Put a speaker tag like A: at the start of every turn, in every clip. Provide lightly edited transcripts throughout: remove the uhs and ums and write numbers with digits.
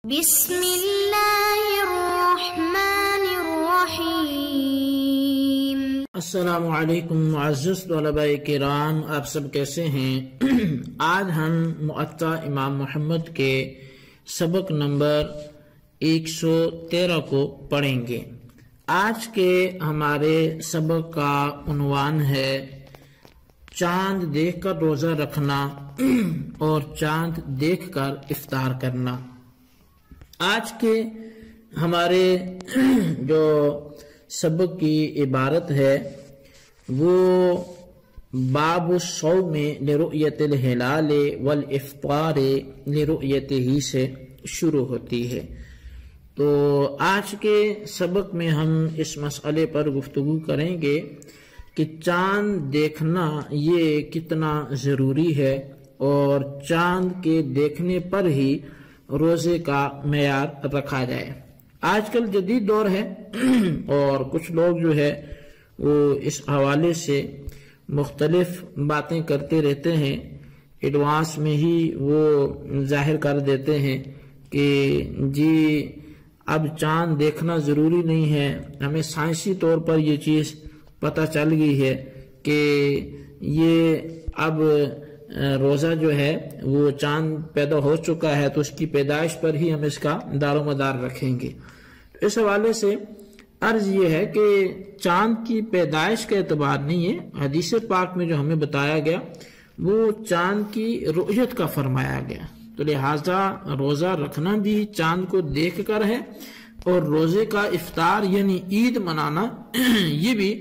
A: بسم اللہ الرحمن الرحیم۔
B: السلام علیکم معزز طلباء کرام، آپ سب کیسے ہیں؟ آج ہم معطا امام محمد کے سبق نمبر 113 کو پڑھیں گے۔ آج کے ہمارے سبق کا عنوان ہے چاند دیکھ کر روزہ رکھنا اور چاند دیکھ کر افطار کرنا۔ آج کے ہمارے جو سبق کی عبارت ہے وہ باب الصوم لرؤیت الہلال والافطار لرؤیتہ سے شروع ہوتی ہے۔ تو آج کے سبق میں ہم اس مسئلے پر گفتگو کریں گے کہ چاند دیکھنا یہ کتنا ضروری ہے اور چاند کے دیکھنے پر ہی روزے کا معیار رکھا جائے۔ آج کل جدید دور ہے اور کچھ لوگ جو ہے وہ اس حوالے سے مختلف باتیں کرتے رہتے ہیں، ایڈوانس میں ہی وہ ظاہر کر دیتے ہیں کہ جی اب چاند دیکھنا ضروری نہیں ہے، ہمیں سائنسی طور پر یہ چیز پتہ چل گئی ہے کہ یہ اب روزہ جو ہے وہ چاند پیدا ہو چکا ہے تو اس کی پیدائش پر ہی ہم اس کا دار و مدار رکھیں گے۔ اس حوالے سے عرض یہ ہے کہ چاند کی پیدائش کا اعتبار نہیں ہے، حدیث پاک میں جو ہمیں بتایا گیا وہ چاند کی رؤیت کا فرمایا گیا، تو لہٰذا روزہ رکھنا بھی چاند کو دیکھ کر ہے اور روزے کا افطار یعنی عید منانا یہ بھی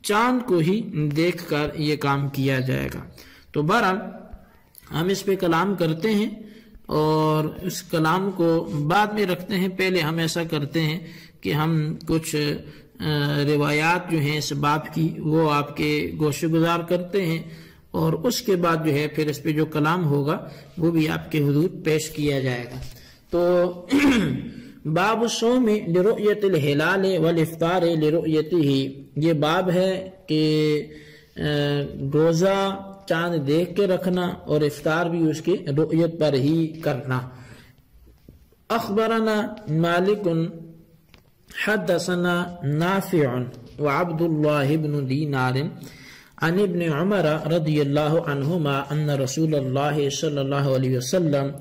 B: چاند کو ہی دیکھ کر یہ کام کیا جائے گا۔ تو بہرحال ہم اس پہ کلام کرتے ہیں اور اس کلام کو بعد میں رکھتے ہیں۔ پہلے ہم ایسا کرتے ہیں کہ ہم کچھ روایات جو ہیں اس باب کی وہ آپ کے گوشے گزار کرتے ہیں اور اس کے بعد جو ہے پھر اس پہ جو کلام ہوگا وہ بھی آپ کے حضور پیش کیا جائے گا۔ تو باب الصوم لرؤیت الہلال والافطار لرؤیتہ، یہ باب ہے کہ روزہ چاند دیکھ کے رکھنا اور افطار بھی اس کی رؤیت پر ہی کرنا۔ اخبرنا مالک حدثنا نافع وعبد الله بن دینار عن ابن عمر رضی اللہ عنہما ان رسول اللہ صلی اللہ علیہ وسلم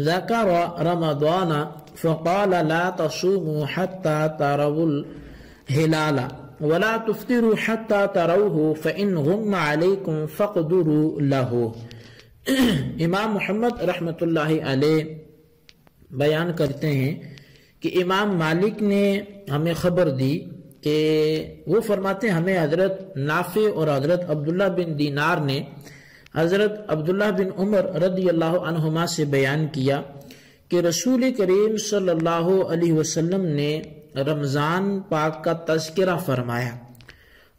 B: ذکر رمضان فقال لا تصوموا حتى تروا الهلال ولا تفطروا حتى تروه فإن غم عليكم فاقدروا له۔ امام محمد رحمۃ اللہ علیہ بیان کرتے ہیں کہ امام مالک نے ہمیں خبر دی کہ وہ فرماتے ہیں ہمیں حضرت نافع اور حضرت عبداللہ بن دینار نے حضرت عبداللہ بن عمر رضی اللہ عنہما سے بیان کیا کہ رسول کریم صلی اللہ علیہ وسلم نے رمضان پاک کا تذکرہ فرمایا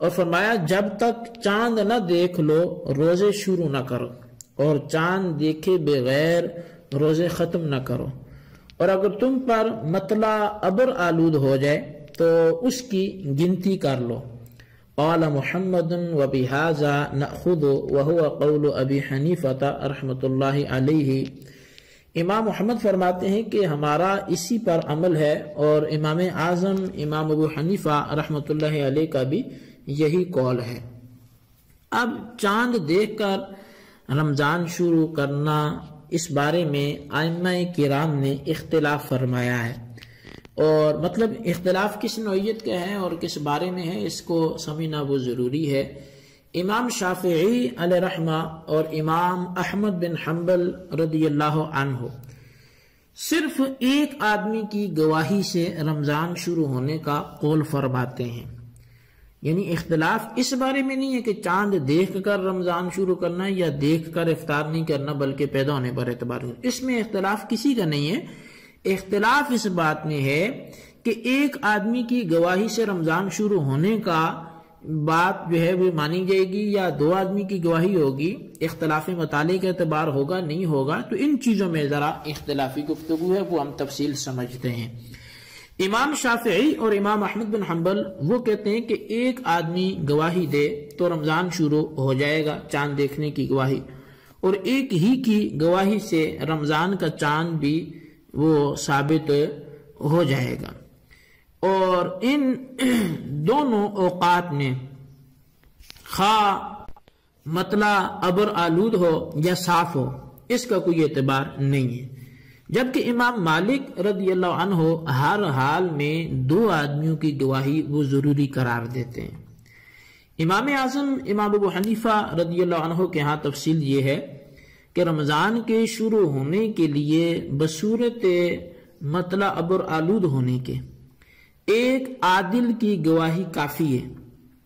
B: اور فرمایا جب تک چاند نہ دیکھ لو روزے شروع نہ کرو اور چاند دیکھے بغیر روزے ختم نہ کرو، اور اگر تم پر مطلع ابر آلود ہو جائے تو اس کی گنتی کر لو۔ قال محمد وبہذا نأخذ وهو قول ابی حنیفہ رحمۃ اللہ علیہ۔ امام محمد فرماتے ہیں کہ ہمارا اسی پر عمل ہے اور امام اعظم امام ابو حنیفہ رحمۃ اللہ علیہ کا بھی یہی قول ہے۔ اب چاند دیکھ کر رمضان شروع کرنا اس بارے میں ائمہ کرام نے اختلاف فرمایا ہے، اور مطلب اختلاف کس نوعیت کا ہے اور کس بارے میں ہے اس کو سمجھنا وہ ضروری ہے۔ امام شافعی علیہ رحمہ اور امام احمد بن حنبل رضی اللہ عنہ صرف ایک آدمی کی گواہی سے رمضان شروع ہونے کا قول فرماتے ہیں، یعنی اختلاف اس بارے میں نہیں ہے کہ چاند دیکھ کر رمضان شروع کرنا یا دیکھ کر افطار نہیں کرنا بلکہ پیدا ہونے پر اعتبار کرنا، اس میں اختلاف کسی کا نہیں ہے۔ اختلاف اس بات میں ہے کہ ایک آدمی کی گواہی سے رمضان شروع ہونے کا بات جو ہے وہ مانی جائے گی یا دو آدمی کی گواہی ہوگی، اختلاف مطالعے کا اعتبار ہوگا نہیں ہوگا، تو ان چیزوں میں ذرا اختلافی گفتگو ہے وہ ہم تفصیل سمجھتے ہیں۔ امام شافعی اور امام احمد بن حنبل وہ کہتے ہیں کہ ایک آدمی گواہی دے تو رمضان شروع ہو جائے گا چاند دیکھنے کی گواہی، اور ایک ہی کی گواہی سے رمضان کا چاند بھی وہ ثابت ہو جائے گا۔ اور ان دونوں اوقات میں خواہ مطلع ابر آلود ہو یا صاف ہو، اس کا کوئی اعتبار نہیں ہے، جبکہ امام مالک رضی اللہ عنہ ہر حال میں 2 آدمیوں کی گواہی وہ ضروری قرار دیتے ہیں۔ امام اعظم امام ابو حنیفہ رضی اللہ عنہ کے ہاں تفصیل یہ ہے کہ رمضان کے شروع ہونے کے لیے بصورت مطلع ابر آلود ہونے کے ایک عادل کی گواہی کافی ہے،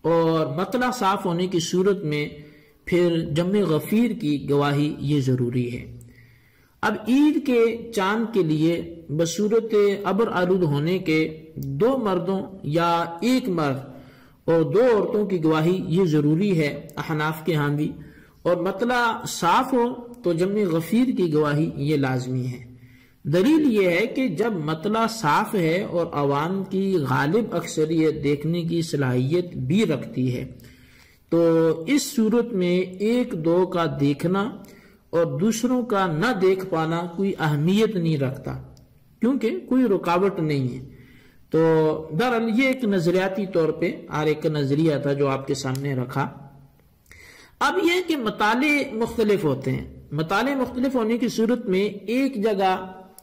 B: اور مطلع صاف ہونے کی صورت میں پھر جمع غفیر کی گواہی یہ ضروری ہے۔ اب عید کے چاند کے لیے بصورت ابر آلود ہونے کے 2 مردوں یا 1 مرد اور 2 عورتوں کی گواہی یہ ضروری ہے احناف کے ہاں بھی، اور مطلع صاف ہو تو جمع غفیر کی گواہی یہ لازمی ہے۔ دلیل یہ ہے کہ جب مطلع صاف ہے اور عوام کی غالب اکثریت دیکھنے کی صلاحیت بھی رکھتی ہے، تو اس صورت میں 1-2 کا دیکھنا اور دوسروں کا نہ دیکھ پانا کوئی اہمیت نہیں رکھتا، کیونکہ کوئی رکاوٹ نہیں ہے۔ تو دراصل یہ ایک نظریاتی طور پہ ایک نظریہ تھا جو آپ کے سامنے رکھا۔ اب یہ کہ مطالعے مختلف ہوتے ہیں، مطالعے مختلف ہونے کی صورت میں ایک جگہ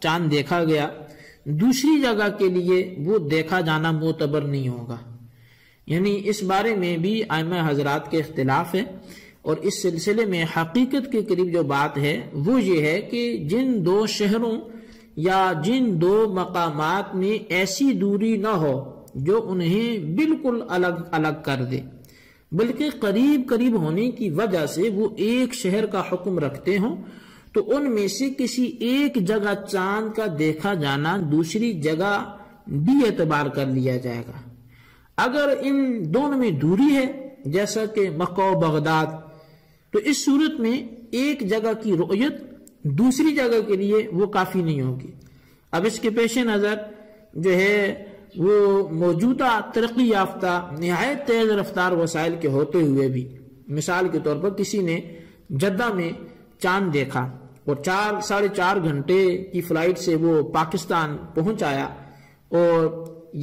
B: چاند دیکھا گیا، دوسری جگہ کے لیے وہ دیکھا جانا معتبر نہیں ہوگا، یعنی اس بارے میں بھی ائمہ حضرات کے اختلاف ہے۔ اور اس سلسلے میں حقیقت کے قریب جو بات ہے وہ یہ ہے کہ جن 2 شہروں یا جن 2 مقامات میں ایسی دوری نہ ہو جو انہیں بالکل الگ الگ کر دے، بلکہ قریب قریب ہونے کی وجہ سے وہ ایک شہر کا حکم رکھتے ہوں، تو ان میں سے کسی ایک جگہ چاند کا دیکھا جانا دوسری جگہ بھی اعتبار کر لیا جائے گا۔ اگر ان دونوں میں دوری ہے جیسا کہ مکہ و بغداد، تو اس صورت میں ایک جگہ کی رؤیت دوسری جگہ کے لیے وہ کافی نہیں ہوگی۔ اب اس کے پیش نظر جو ہے وہ موجودہ ترقی یافتہ نہایت تیز رفتار وسائل کے ہوتے ہوئے بھی، مثال کے طور پر کسی نے جدہ میں چاند دیکھا اور 4-4.5 گھنٹے کی فلائٹ سے وہ پاکستان پہنچ آیا، اور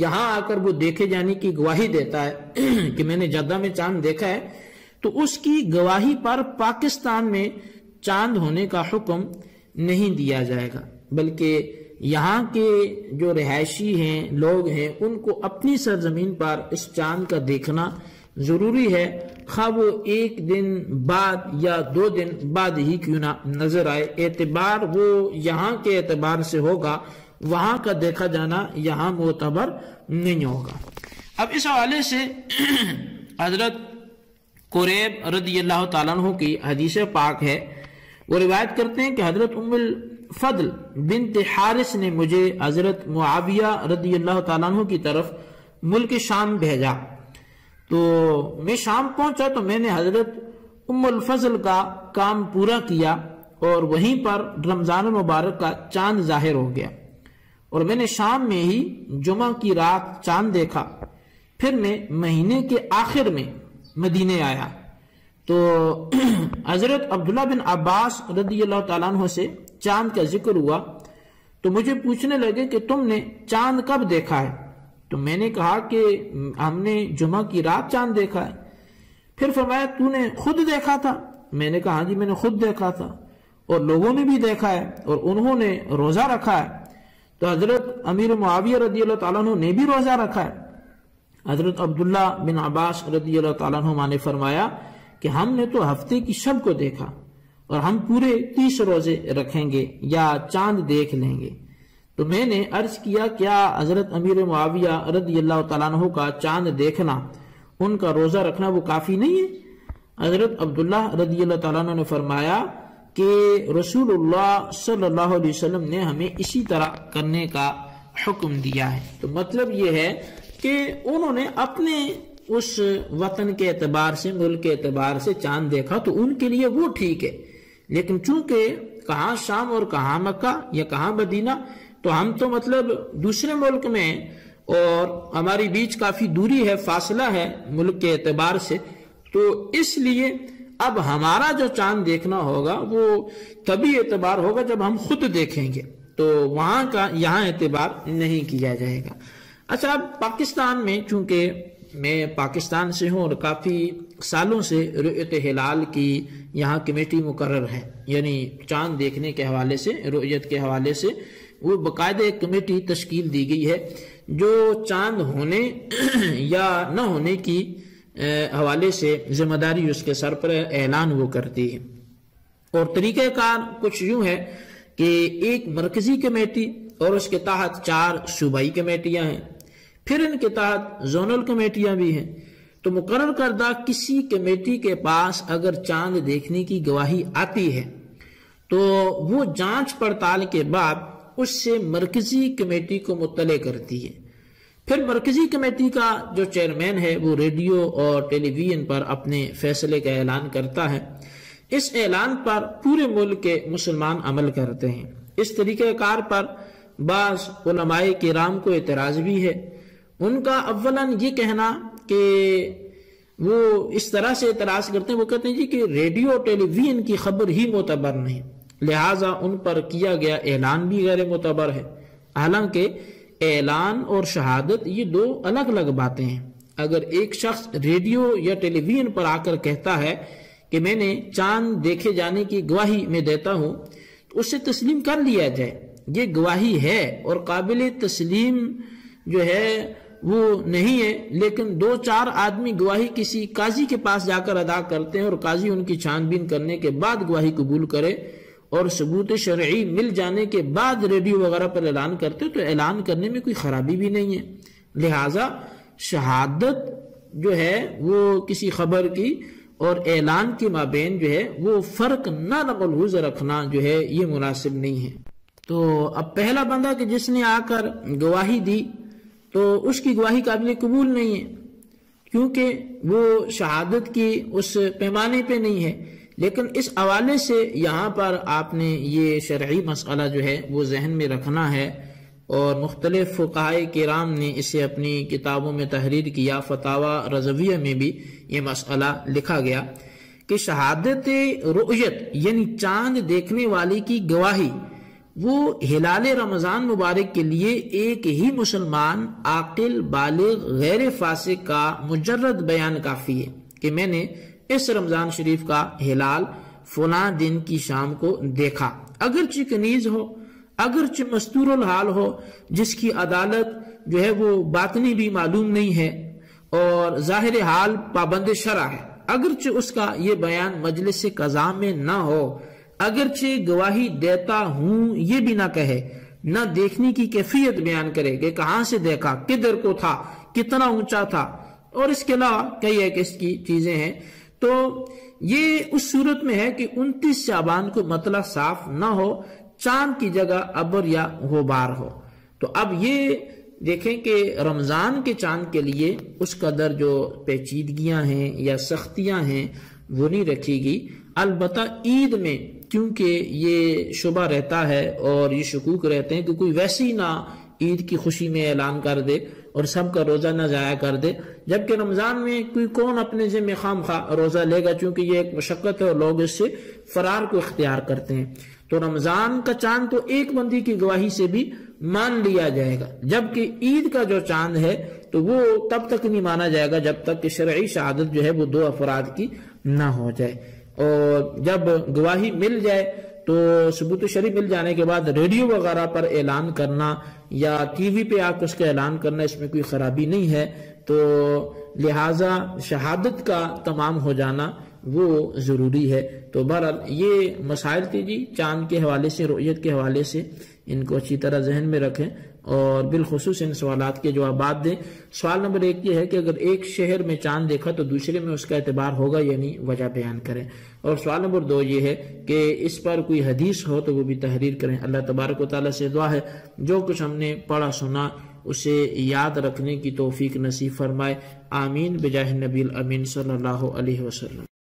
B: یہاں آ کر وہ دیکھے جانے کی گواہی دیتا ہے کہ میں نے جدہ میں چاند دیکھا ہے، تو اس کی گواہی پر پاکستان میں چاند ہونے کا حکم نہیں دیا جائے گا، بلکہ یہاں کے جو رہائشی ہیں، لوگ ہیں، ان کو اپنی سرزمین پر اس چاند کا دیکھنا ضروری ہے، خواہ وہ 1 دن بعد یا 2 دن بعد ہی کیوں نہ نظر آئے۔ اعتبار وہ یہاں کے اعتبار سے ہوگا، وہاں کا دیکھا جانا یہاں معتبر نہیں ہوگا۔ اب اس حوالے سے حضرت قریب رضی اللہ تعالیٰ عنہ کی حدیث پاک ہے، وہ روایت کرتے ہیں کہ حضرت ام الفضل بنت حارث نے مجھے حضرت معاویہ رضی اللہ تعالیٰ عنہ کی طرف ملک شام بھیجا، تو میں شام پہنچا تو میں نے حضرت ام الفضل کا کام پورا کیا، اور وہیں پر رمضان المبارک کا چاند ظاہر ہو گیا، اور میں نے شام میں ہی جمعہ کی رات چاند دیکھا۔ پھر میں مہینے کے آخر میں مدینے آیا تو حضرت عبداللہ بن عباس رضی اللہ تعالیٰ عنہ سے چاند کا ذکر ہوا، تو مجھے پوچھنے لگے کہ تم نے چاند کب دیکھا ہے؟ تو میں نے کہا کہ ہم نے جمعہ کی رات چاند دیکھا ہے۔ پھر فرمایا تو نے خود دیکھا تھا؟ میں نے کہا ہاں جی میں نے خود دیکھا تھا، اور لوگوں نے بھی دیکھا ہے، اور انہوں نے روزہ رکھا ہے۔ تو حضرت امیر معاویہ رضی اللہ تعالیٰ عنہ نے بھی روزہ رکھا ہے۔ حضرت عبداللہ بن عباس رضی اللہ تعالیٰ عنہ نے فرمایا کہ ہم نے تو ہفتے کی شب کو دیکھا، اور ہم پورے 30 روزے رکھیں گے یا چاند دیکھ لیں گے۔ تو میں نے عرض کیا کیا حضرت امیر معاویہ رضی اللہ تعالیٰ عنہ کا چاند دیکھنا، ان کا روزہ رکھنا وہ کافی نہیں ہے؟ حضرت عبداللہ رضی اللہ تعالیٰ عنہ نے فرمایا کہ رسول اللہ صلی اللہ علیہ وسلم نے ہمیں اسی طرح کرنے کا حکم دیا ہے۔ تو مطلب یہ ہے کہ انہوں نے اپنے اس وطن کے اعتبار سے، ملک کے اعتبار سے چاند دیکھا تو ان کے لیے وہ ٹھیک ہے، لیکن چونکہ کہاں شام اور کہاں مکہ یا کہاں مدینہ، تو ہم تو مطلب دوسرے ملک میں ہیں اور ہماری بیچ کافی دوری ہے، فاصلہ ہے ملک کے اعتبار سے، تو اس لیے اب ہمارا جو چاند دیکھنا ہوگا وہ تبھی اعتبار ہوگا جب ہم خود دیکھیں گے۔ تو وہاں کا یہاں اعتبار نہیں کیا جائے گا۔ اچھا، اب پاکستان میں چونکہ میں پاکستان سے ہوں اور کافی سالوں سے رؤیت ہلال کی یہاں کمیٹی مقرر ہے، یعنی چاند دیکھنے کے حوالے سے، رؤیت کے حوالے سے وہ باقاعدہ ایک کمیٹی تشکیل دی گئی ہے جو چاند ہونے یا نہ ہونے کی حوالے سے ذمہ داری اس کے سر پر اعلان وہ کرتی ہے۔ اور طریقہ کار کچھ یوں ہے کہ ایک مرکزی کمیٹی اور اس کے تحت 4 صوبائی کمیٹیاں ہیں، پھر ان کے تحت زونل کمیٹیاں بھی ہیں۔ تو مقرر کردہ کسی کمیٹی کے پاس اگر چاند دیکھنے کی گواہی آتی ہے تو وہ جانچ پڑتال کے بعد اس سے مرکزی کمیٹی کو مطلع کرتی ہے۔ پھر مرکزی کمیٹی کا جو چیئرمین ہے وہ ریڈیو اور ٹیلی ویژن پر اپنے فیصلے کا اعلان کرتا ہے۔ اس اعلان پر پورے ملک کے مسلمان عمل کرتے ہیں۔ اس طریقہ کار پر بعض علماء کرام کو اعتراض بھی ہے۔ ان کا اولاً یہ کہنا کہ وہ اس طرح سے اعتراض کرتے ہیں، وہ کہتے ہیں جی کہ ریڈیو اور ٹیلی ویژن کی خبر ہی معتبر نہیں، لہٰذا ان پر کیا گیا اعلان بھی غیر معتبر ہے۔ حالانکہ اعلان اور شہادت یہ 2 الگ الگ باتیں ہیں۔ اگر ایک شخص ریڈیو یا ٹیلی ویژن پر آ کر کہتا ہے کہ میں نے چاند دیکھے جانے کی گواہی میں دیتا ہوں تو اسے تسلیم کر لیا جائے، یہ گواہی ہے اور قابل تسلیم جو ہے وہ نہیں ہے، لیکن 2-4 آدمی گواہی کسی قاضی کے پاس جا کر ادا کرتے ہیں اور قاضی ان کی چھان بین کرنے کے بعد گواہی قبول کرے اور ثبوت شرعی مل جانے کے بعد ریڈیو وغیرہ پر اعلان کرتے تو اعلان کرنے میں کوئی خرابی بھی نہیں ہے۔ لہٰذا شہادت جو ہے وہ کسی خبر کی اور اعلان کے مابین جو ہے وہ فرق نہ ملحوظ رکھنا جو ہے یہ مناسب نہیں ہے۔ تو اب پہلا بندہ کہ جس نے آ کر گواہی دی تو اس کی گواہی قابل قبول نہیں ہے، کیونکہ وہ شہادت کی اس پیمانے پہ نہیں ہے۔ لیکن اس حوالے سے یہاں پر آپ نے یہ شرعی مسئلہ جو ہے وہ ذہن میں رکھنا ہے، اور مختلف فقہائے کرام نے اسے اپنی کتابوں میں تحریر کیا۔ فتاوی رضویہ میں بھی یہ مسئلہ لکھا گیا کہ شہادت رؤیت یعنی چاند دیکھنے والے کی گواہی وہ ہلال رمضان مبارک کے لیے ایک ہی مسلمان عاقل بالغ غیر فاسق کا مجرد بیان کافی ہے کہ میں نے اس رمضان شریف کا ہلال فلاں دن کی شام کو دیکھا، اگرچہ کنیز ہو، اگرچہ مستور الحال ہو، جس کی عدالت جو ہے وہ باطنی بھی معلوم نہیں ہے اور ظاہر حال پابند شرع ہے، اگرچہ اس کا یہ بیان مجلس قضا میں نہ ہو، اگرچہ گواہی دیتا ہوں یہ بھی نہ کہے، نہ دیکھنے کی کیفیت بیان کرے کہ کہاں سے دیکھا، کدھر کو تھا، کتنا اونچا تھا، اور اس کے علاوہ کئی ایک اس کی چیزیں ہیں، تو یہ اس صورت میں ہے کہ 29 شعبان کو مطلع صاف نہ ہو، چاند کی جگہ ابر یا غبار ہو۔ تو اب یہ دیکھیں کہ رمضان کے چاند کے لیے اس قدر جو پیچیدگیاں ہیں یا سختیاں ہیں وہ نہیں رکھی گی۔ البتہ عید میں کیونکہ یہ شبہ رہتا ہے اور یہ شکوک رہتے ہیں کہ کوئی ویسی نہ عید کی خوشی میں اعلان کر دے اور سب کا روزہ نہ ضائع کر دے، جبکہ رمضان میں کوئی کون اپنے ذمہ خام خواہ روزہ لے گا، چونکہ یہ ایک مشقت ہے اور لوگ اس سے فرار کو اختیار کرتے ہیں۔ تو رمضان کا چاند تو ایک بندی کی گواہی سے بھی مان لیا جائے گا، جبکہ عید کا جو چاند ہے تو وہ تب تک نہیں مانا جائے گا جب تک کہ شرعی شہادت جو ہے وہ 2 افراد کی نہ ہو جائے۔ اور جب گواہی مل جائے تو ثبوت شرعی مل جانے کے بعد ریڈیو وغیرہ پر اعلان کرنا یا ٹی وی پہ آ کر اس کا اعلان کرنا اس میں کوئی خرابی نہیں ہے، تو لہٰذا شہادت کا تمام ہو جانا وہ ضروری ہے۔ تو بہرحال یہ مسائل تھے جی چاند کے حوالے سے، رؤیت کے حوالے سے، ان کو اچھی طرح ذہن میں رکھیں اور بالخصوص ان سوالات کے جوابات دیں۔ سوال نمبر 1 یہ ہے کہ اگر ایک شہر میں چاند دیکھا تو دوسرے میں اس کا اعتبار ہوگا یعنی وجہ بیان کریں، اور سوال نمبر 2 یہ ہے کہ اس پر کوئی حدیث ہو تو وہ بھی تحریر کریں۔ اللہ تبارک و تعالیٰ سے دعا ہے جو کچھ ہم نے پڑھا سنا اسے یاد رکھنے کی توفیق نصیب فرمائے، آمین بجاہ نبی الامین صلی اللہ علیہ وسلم۔